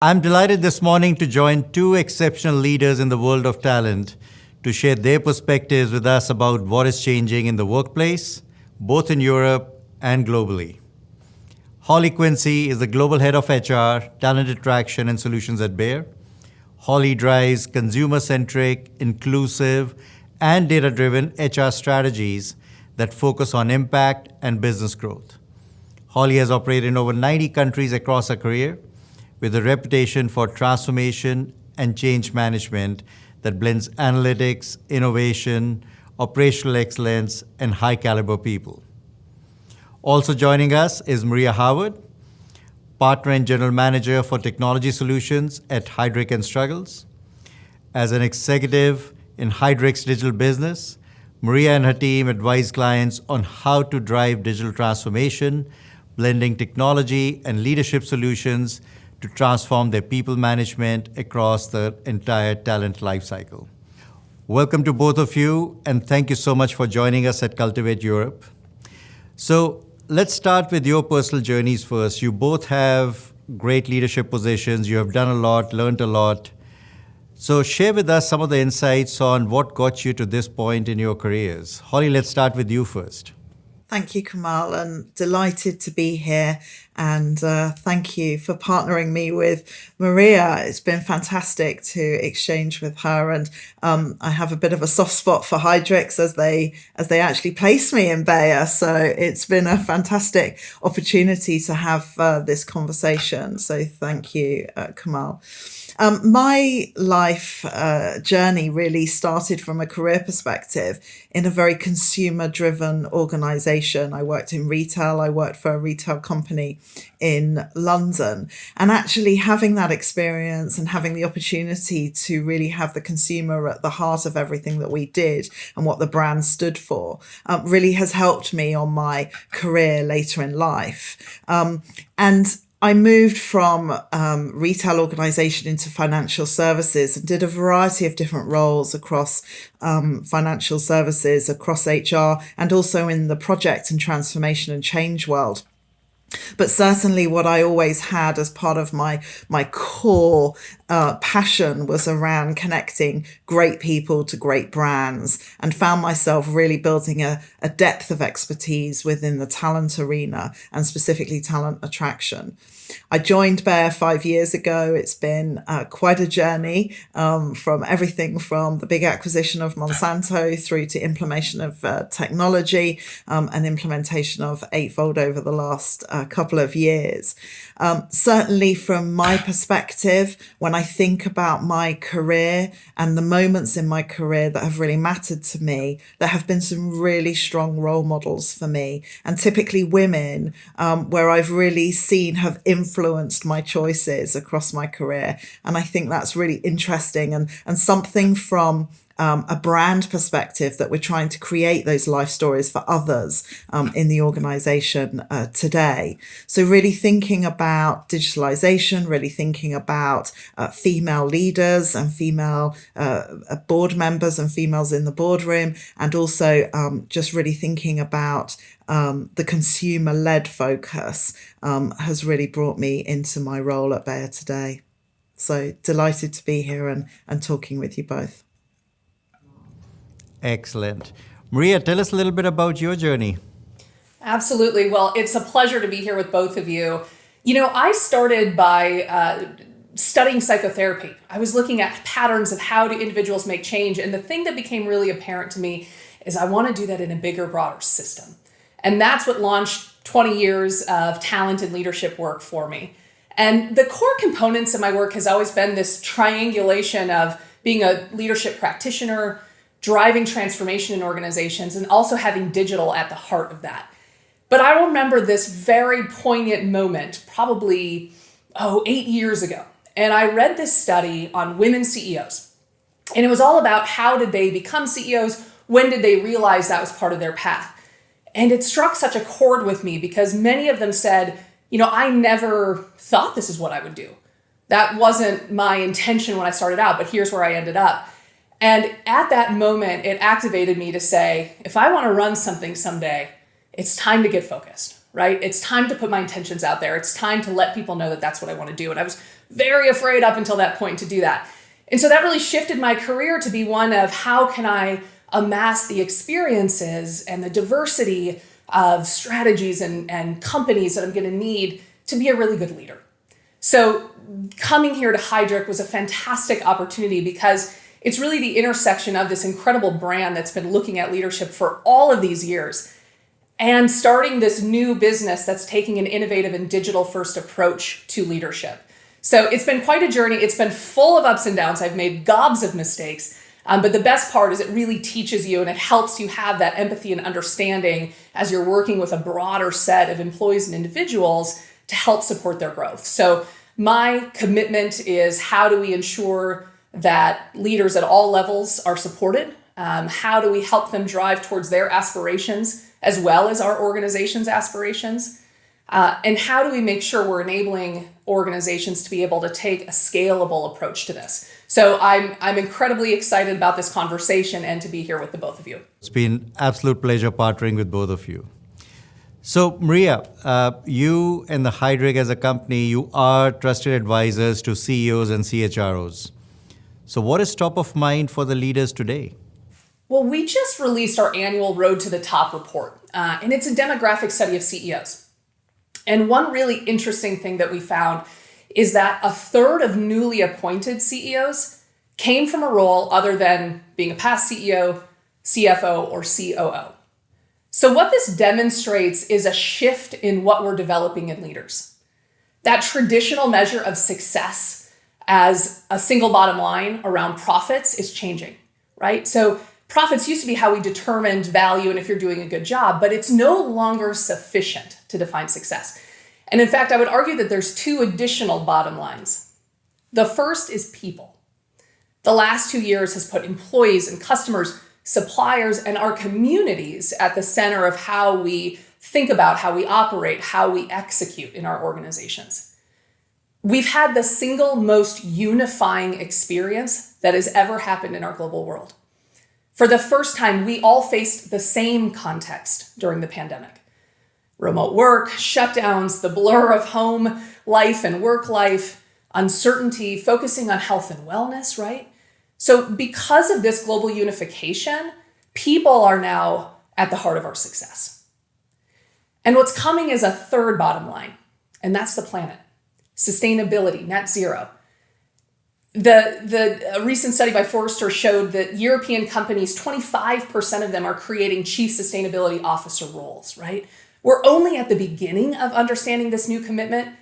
I'm delighted this morning to join two exceptional leaders in the world of talent to share their perspectives with us about what is changing in the workplace, both in Europe and globally. Holly Quincey is the Global Head of HR, Talent Attraction and Solutions at Bayer. Holly drives consumer-centric, inclusive, and data-driven HR strategies that focus on impact and business growth. Holly has operated in over 90 countries across her career, with a reputation for transformation and change management that blends analytics, innovation, operational excellence, and high-caliber people. Also joining us is Maria Howard, Partner and General Manager for Technology Solutions at Heidrick & Struggles. As an executive in Heidrick's digital business, Maria and her team advise clients on how to drive digital transformation, blending technology and leadership solutions to transform their people management across the entire talent lifecycle. Welcome to both of you, and thank you so much for joining us at Cultivate Europe. So let's start with your personal journeys first. You both have great leadership positions. You have done a lot, learned a lot. So share with us some of the insights on what got you to this point in your careers. Holly, let's start with you first. Thank you, Kamal, and delighted to be here. And thank you for partnering me with Maria. It's been fantastic to exchange with her. And I have a bit of a soft spot for Heidrick as they actually placed me in Bayer. So it's been a fantastic opportunity to have this conversation. So thank you, Kamal. My life journey really started from a career perspective in a very consumer-driven organization. I worked in retail. I worked for a retail company in London. And actually having that experience and having the opportunity to really have the consumer at the heart of everything that we did and what the brand stood for really has helped me on my career later in life. And I moved from retail organization into financial services and did a variety of different roles across financial services, across HR, and also in the project and transformation and change world. But certainly what I always had as part of my core passion was around connecting great people to great brands, and found myself really building a depth of expertise within the talent arena and specifically talent attraction. I joined Bayer 5 years ago. It's been quite a journey from everything from the big acquisition of Monsanto through to implementation of technology and implementation of Eightfold over the last couple of years. Certainly from my perspective, when I think about my career and the moments in my career that have really mattered to me, there have been some really strong role models for me, and typically women where I've really seen have influenced my choices across my career. And I think that's really interesting and something from a brand perspective that we're trying to create those life stories for others in the organization today. So really thinking about digitalization, really thinking about female leaders and female board members and females in the boardroom, and also just really thinking about the consumer-led focus has really brought me into my role at Bayer today. So delighted to be here and talking with you both. Excellent. Maria, tell us a little bit about your journey. Absolutely. Well, it's a pleasure to be here with both of you. You know, I started by studying psychotherapy. I was looking at patterns of how do individuals make change. And the thing that became really apparent to me is I want to do that in a bigger, broader system. And that's what launched 20 years of talent and leadership work for me. And the core components of my work has always been this triangulation of being a leadership practitioner, driving transformation in organizations, and also having digital at the heart of that. But I remember this very poignant moment, probably, 8 years ago. And I read this study on women CEOs. And it was all about how did they become CEOs? When did they realize that was part of their path? And it struck such a chord with me because many of them said, I never thought this is what I would do. That wasn't my intention when I started out, but here's where I ended up. And at that moment, it activated me to say, if I want to run something someday, it's time to get focused, right? It's time to put my intentions out there. It's time to let people know that that's what I want to do. And I was very afraid up until that point to do that. And so that really shifted my career to be one of how can I amass the experiences and the diversity of strategies and companies that I'm going to need to be a really good leader. So coming here to Heidrick was a fantastic opportunity because it's really the intersection of this incredible brand that's been looking at leadership for all of these years and starting this new business that's taking an innovative and digital first approach to leadership. So it's been quite a journey. It's been full of ups and downs. I've made gobs of mistakes. But the best part is it really teaches you and it helps you have that empathy and understanding as you're working with a broader set of employees and individuals to help support their growth. So my commitment is how do we ensure that leaders at all levels are supported? How do we help them drive towards their aspirations as well as our organization's aspirations? And how do we make sure we're enabling organizations to be able to take a scalable approach to this? So I'm incredibly excited about this conversation and to be here with the both of you. It's been absolute pleasure partnering with both of you. So Maria, you and the Heidrick as a company, you are trusted advisors to CEOs and CHROs. So what is top of mind for the leaders today? Well, we just released our annual Road to the Top report, and it's a demographic study of CEOs. And one really interesting thing that we found is that a third of newly appointed CEOs came from a role other than being a past CEO, CFO, or COO. So what this demonstrates is a shift in what we're developing in leaders. That traditional measure of success as a single bottom line around profits is changing, right? So profits used to be how we determined value and if you're doing a good job, but it's no longer sufficient to define success. And in fact, I would argue that there's two additional bottom lines. The first is people. The last 2 years has put employees and customers, suppliers, and our communities at the center of how we think about, how we operate, how we execute in our organizations. We've had the single most unifying experience that has ever happened in our global world. For the first time, we all faced the same context during the pandemic. Remote work, shutdowns, the blur of home life and work life, uncertainty, focusing on health and wellness, right? So because of this global unification, people are now at the heart of our success. And what's coming is a third bottom line, and that's the planet. Sustainability, net zero. The recent study by Forrester showed that European companies, 25% of them are creating chief sustainability officer roles, right? We're only at the beginning of understanding this new commitment,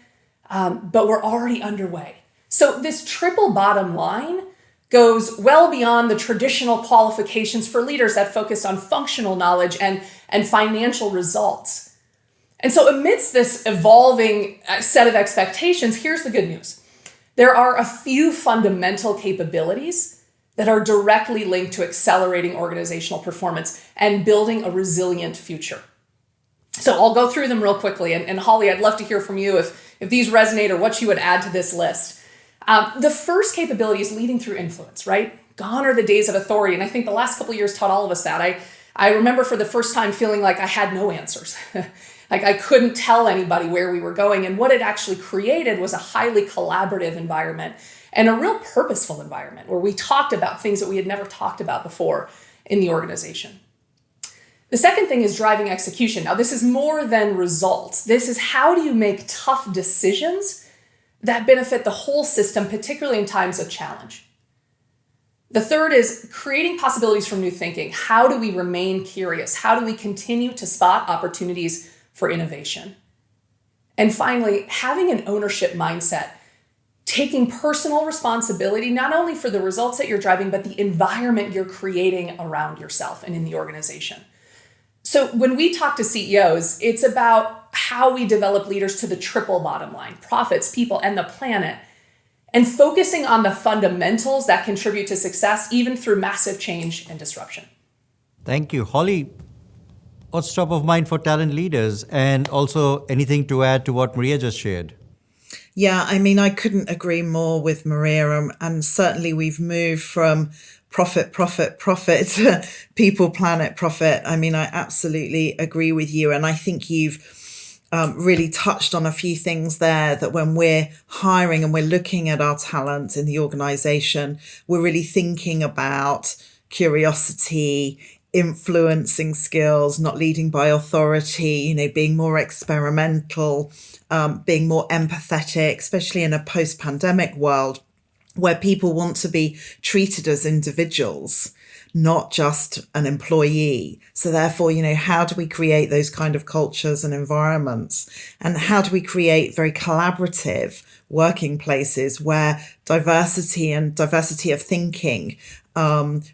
but we're already underway. So this triple bottom line goes well beyond the traditional qualifications for leaders that focus on functional knowledge and financial results. And so amidst this evolving set of expectations, here's the good news. There are a few fundamental capabilities that are directly linked to accelerating organizational performance and building a resilient future. So I'll go through them real quickly. And Holly, I'd love to hear from you if these resonate or what you would add to this list. The first capability is leading through influence, right? Gone are the days of authority. And I think the last couple of years taught all of us that. I remember for the first time feeling like I had no answers. Like I couldn't tell anybody where we were going. And what it actually created was a highly collaborative environment and a real purposeful environment where we talked about things that we had never talked about before in the organization. The second thing is driving execution. Now, this is more than results. This is how do you make tough decisions that benefit the whole system, particularly in times of challenge. The third is creating possibilities from new thinking. How do we remain curious? How do we continue to spot opportunities for innovation? And finally, having an ownership mindset, taking personal responsibility, not only for the results that you're driving, but the environment you're creating around yourself and in the organization. So when we talk to CEOs, it's about how we develop leaders to the triple bottom line, profits, people, and the planet, and focusing on the fundamentals that contribute to success, even through massive change and disruption. Thank you. Holly, what's top of mind for talent leaders? And also anything to add to what Maria just shared? Yeah, I mean, I couldn't agree more with Maria. And certainly we've moved from profit, to people, planet, profit. I mean, I absolutely agree with you. And I think you've really touched on a few things there, that when we're hiring and we're looking at our talent in the organization, we're really thinking about curiosity, influencing skills, not leading by authority, being more experimental, being more empathetic, especially in a post-pandemic world where people want to be treated as individuals, not just an employee. So therefore, how do we create those kind of cultures and environments? And how do we create very collaborative working places where diversity and diversity of thinking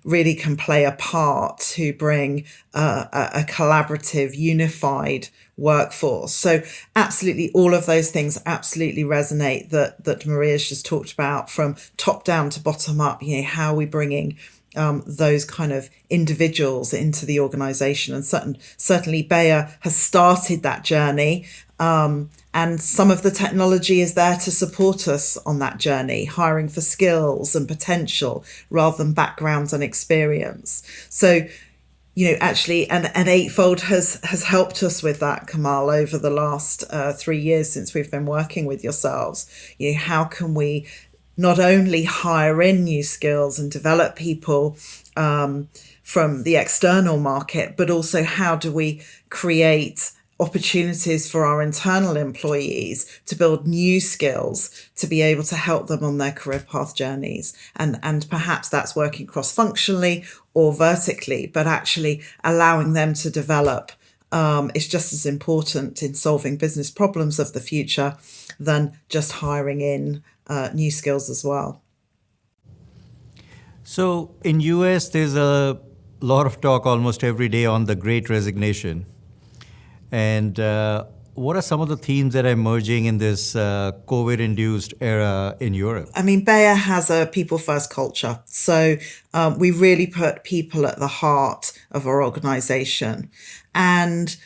really can play a part to bring a collaborative, unified workforce? So absolutely all of those things absolutely resonate that Maria's just talked about, from top down to bottom up. How are we bringing those kind of individuals into the organization? And certainly Bayer has started that journey. And some of the technology is there to support us on that journey, hiring for skills and potential rather than background and experience. So, actually, and Eightfold has helped us with that, Kamal, over the last 3 years since we've been working with yourselves. How can we not only hire in new skills and develop people from the external market, but also how do we create opportunities for our internal employees to build new skills to be able to help them on their career path journeys. And perhaps that's working cross-functionally or vertically, but actually allowing them to develop is just as important in solving business problems of the future than just hiring in new skills as well. So in US, there's a lot of talk almost every day on the Great Resignation. And what are some of the themes that are emerging in this COVID-induced era in Europe? I mean, Bayer has a people-first culture. So we really put people at the heart of our organization. And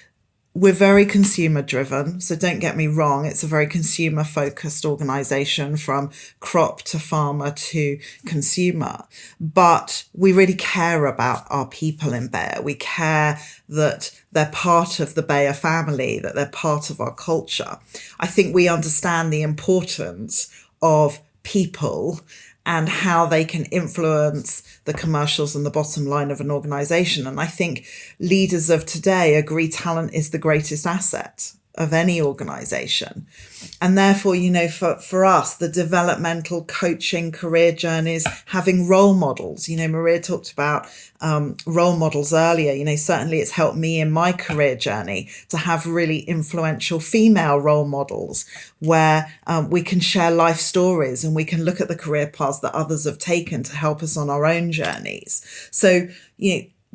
we're very consumer driven. So don't get me wrong, it's a very consumer focused organization, from crop to farmer to consumer. But we really care about our people in Bayer. We care that they're part of the Bayer family, that they're part of our culture. I think we understand the importance of people and how they can influence the commercials and the bottom line of an organization. And I think leaders of today agree talent is the greatest asset of any organization. And therefore, for us, the developmental coaching career journeys, having role models, Maria talked about role models earlier. Certainly it's helped me in my career journey to have really influential female role models where we can share life stories and we can look at the career paths that others have taken to help us on our own journeys. So,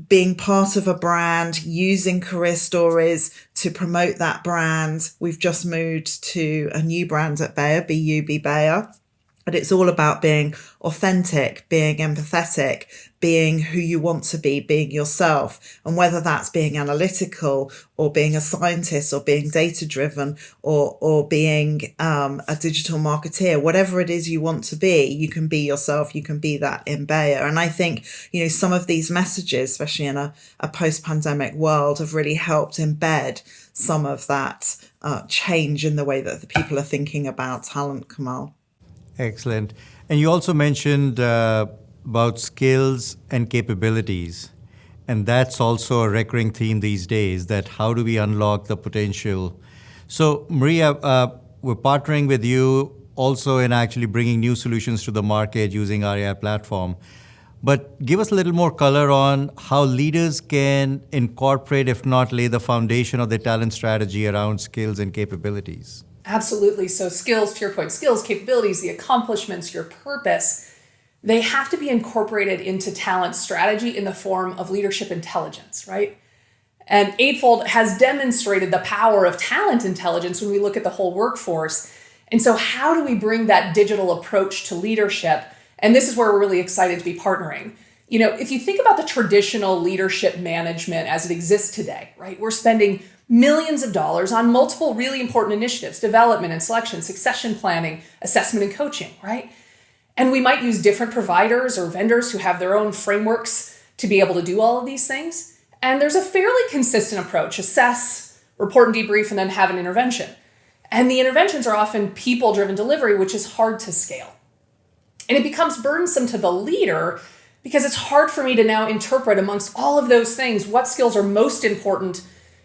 being part of a brand, using career stories to promote that brand. We've just moved to a new brand at Bayer, BUB Bayer. And it's all about being authentic, being empathetic, being who you want to be, being yourself. And whether that's being analytical or being a scientist or being data driven or being a digital marketeer, whatever it is you want to be, you can be yourself, you can be that in Bayer. And I think, some of these messages, especially in a post-pandemic world, have really helped embed some of that change in the way that the people are thinking about talent, Kamal. Excellent. And you also mentioned about skills and capabilities. And that's also a recurring theme these days, that how do we unlock the potential? So, Maria, we're partnering with you also in actually bringing new solutions to the market using our AI platform. But give us a little more color on how leaders can incorporate, if not lay the foundation of their talent strategy around skills and capabilities. Absolutely. So skills, to your point, skills, capabilities, the accomplishments, your purpose, they have to be incorporated into talent strategy in the form of leadership intelligence, right? And Eightfold has demonstrated the power of talent intelligence when we look at the whole workforce. And so how do we bring that digital approach to leadership? And this is where we're really excited to be partnering. If you think about the traditional leadership management as it exists today, right? We're spending millions of dollars on multiple really important initiatives: development and selection, succession planning, assessment and coaching, right? And we might use different providers or vendors who have their own frameworks to be able to do all of these things. And there's a fairly consistent approach: assess, report and debrief, and then have an intervention. And the interventions are often people-driven delivery, which is hard to scale. And it becomes burdensome to the leader because it's hard for me to now interpret amongst all of those things what skills are most important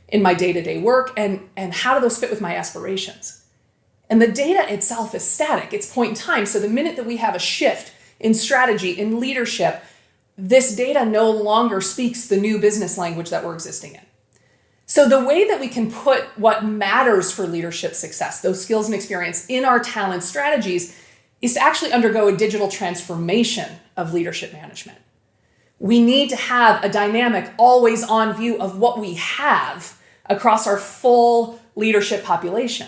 in my day-to-day work and how do those fit with my aspirations. And the data itself is static. It's point in time. So the minute that we have a shift in strategy, in leadership, this data no longer speaks the new business language that we're existing in. So the way that we can put what matters for leadership success, those skills and experience, in our talent strategies is to actually undergo a digital transformation of leadership management. We need to have a dynamic, always on view of what we have across our full leadership population.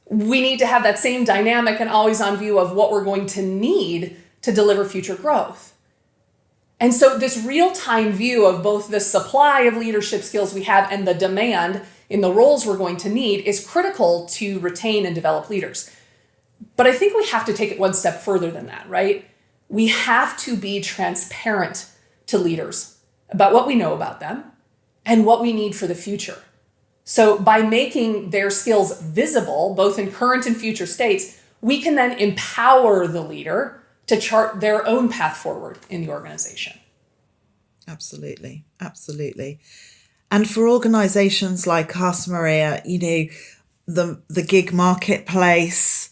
We need to have that same dynamic and always on view of what we're going to need to deliver future growth. And so this real-time view of both the supply of leadership skills we have and the demand in the roles we're going to need is critical to retain and develop leaders. But I think we have to take it one step further than that, right? We have to be transparent to leaders about what we know about them and what we need for the future. So by making their skills visible, both in current and future states, we can then empower the leader to chart their own path forward in the organization. Absolutely. Absolutely. And for organizations like us, Maria, the gig marketplace,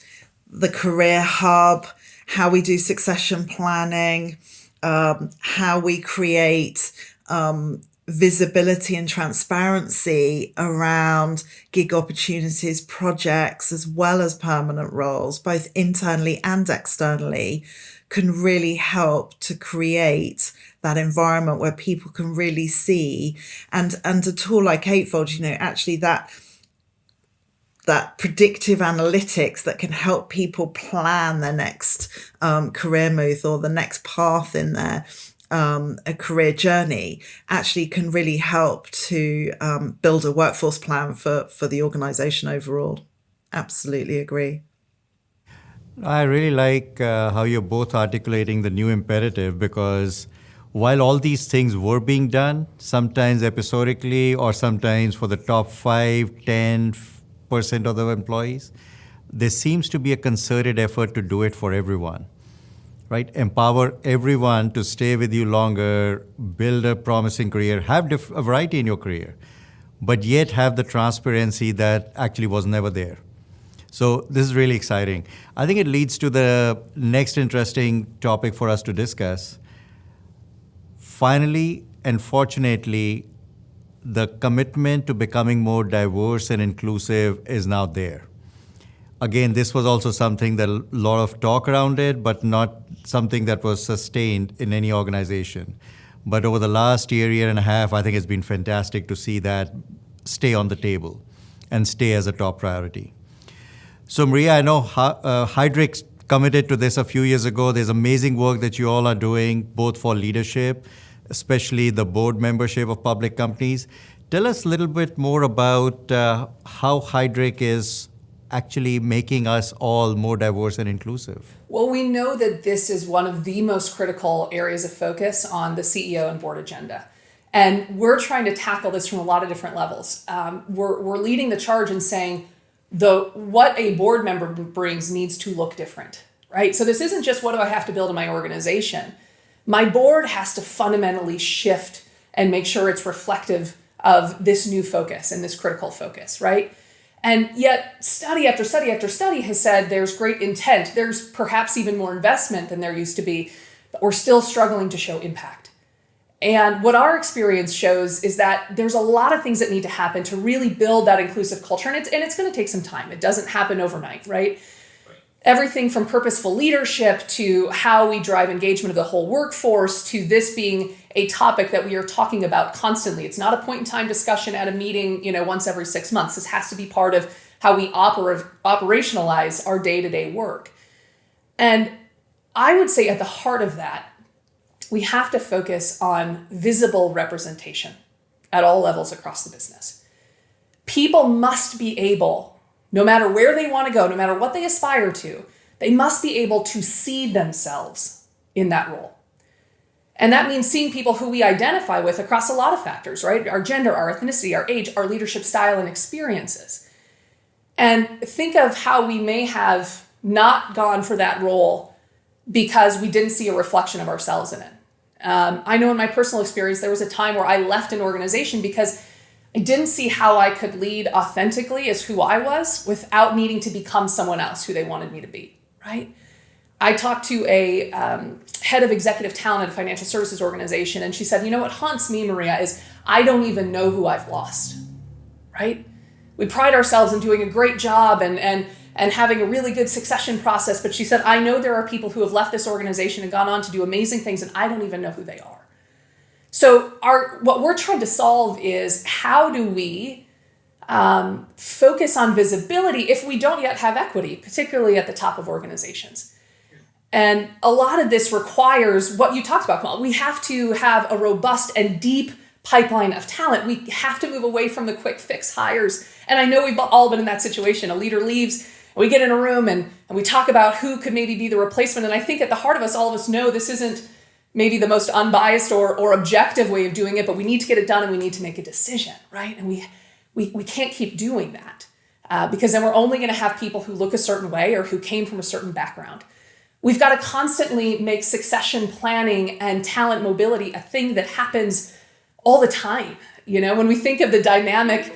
the career hub, how we do succession planning, how we create visibility and transparency around gig opportunities, projects, as well as permanent roles, both internally and externally, can really help to create that environment where people can really see. And a tool like Eightfold, actually that predictive analytics that can help people plan their next career move or the next path in their a career journey actually can really help to build a workforce plan for the organization overall. Absolutely agree. I really like how you're both articulating the new imperative, because while all these things were being done, sometimes episodically or sometimes for the top 5-10% of the employees, there seems to be a concerted effort to do it for everyone. Right? Empower everyone to stay with you longer, build a promising career, have a variety in your career, but yet have the transparency that actually was never there. So this is really exciting. I think it leads to the next interesting topic for us to discuss. Finally, and fortunately, the commitment to becoming more diverse and inclusive is now there. Again, this was also something that a lot of talk around it, but not something that was sustained in any organization. But over the last year and a half, I think it's been fantastic to see that stay on the table and stay as a top priority. So Maria, I know Heidrick committed to this a few years ago. There's amazing work that you all are doing, both for leadership, especially the board membership of public companies. Tell us a little bit more about how Heidrick is actually making us all more diverse and inclusive. Well, we know that this is one of the most critical areas of focus on the CEO and board agenda. And we're trying to tackle this from a lot of different levels. We're leading the charge in saying what a board member brings needs to look different, right? So this isn't just what do I have to build in my organization. My board has to fundamentally shift and make sure it's reflective of this new focus and this critical focus, right? And yet study after study after study has said there's great intent. There's perhaps even more investment than there used to be, but we're still struggling to show impact. And what our experience shows is that there's a lot of things that need to happen to really build that inclusive culture. And it's going to take some time. It doesn't happen overnight, right? Everything from purposeful leadership to how we drive engagement of the whole workforce to this being a topic that we are talking about constantly. It's not a point in time discussion at a meeting, once every 6 months. This has to be part of how we operationalize our day-to-day work. And I would say at the heart of that, we have to focus on visible representation at all levels across the business. People must be able, no matter where they want to go, no matter what they aspire to, they must be able to see themselves in that role. And that means seeing people who we identify with across a lot of factors, right? Our gender, our ethnicity, our age, our leadership style and experiences. And think of how we may have not gone for that role because we didn't see a reflection of ourselves in it. I know in my personal experience, there was a time where I left an organization because I didn't see how I could lead authentically as who I was without needing to become someone else who they wanted me to be, right? I talked to a head of executive talent at a financial services organization, and she said, you know what haunts me, Maria, is I don't even know who I've lost, right? We pride ourselves in doing a great job and having a really good succession process, but she said, I know there are people who have left this organization and gone on to do amazing things, and I don't even know who they are. So what we're trying to solve is how do we focus on visibility if we don't yet have equity, particularly at the top of organizations. And a lot of this requires what you talked about, Kamal. We have to have a robust and deep pipeline of talent. We have to move away from the quick fix hires. And I know we've all been in that situation. A leader leaves, we get in a room and we talk about who could maybe be the replacement. And I think at the heart of us, all of us know this isn't maybe the most unbiased or objective way of doing it, but we need to get it done and we need to make a decision, right? And we can't keep doing that because then we're only going to have people who look a certain way or who came from a certain background. We've got to constantly make succession planning and talent mobility a thing that happens all the time. You know, when we think of the dynamic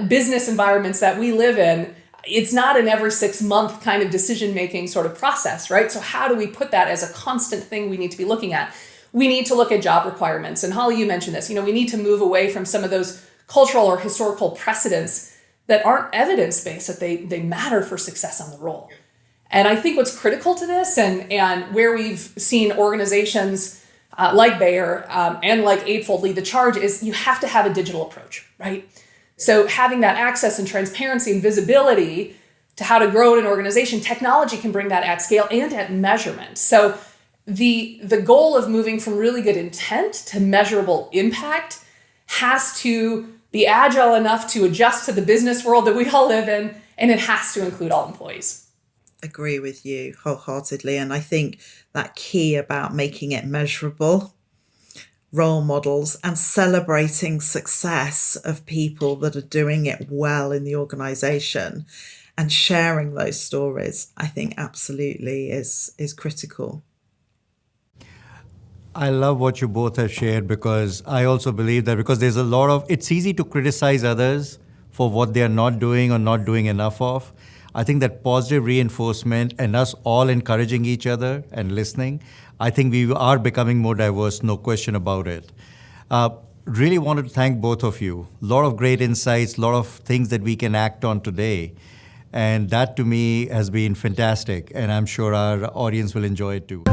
business environments that we live in, it's not an every 6-month kind of decision-making sort of process, right? So how do we put that as a constant thing we need to be looking at? We need to look at job requirements. And Holly, you mentioned this. You know, we need to move away from some of those cultural or historical precedents that aren't evidence-based, that they matter for success on the role. And I think what's critical to this and where we've seen organizations like Bayer and like Eightfold lead the charge is you have to have a digital approach, right? So having that access and transparency and visibility to how to grow an organization, technology can bring that at scale and at measurement. So the goal of moving from really good intent to measurable impact has to be agile enough to adjust to the business world that we all live in, and it has to include all employees. Agree with you wholeheartedly. And I think that key about making it measurable, role models, and celebrating success of people that are doing it well in the organization and sharing those stories, I think absolutely is critical. I love what you both have shared because I also believe that because there's a lot of, it's easy to criticize others for what they are not doing or not doing enough of. I think that positive reinforcement and us all encouraging each other and listening, I think we are becoming more diverse, no question about it. Really wanted to thank both of you. A lot of great insights, a lot of things that we can act on today. And that to me has been fantastic. And I'm sure our audience will enjoy it too.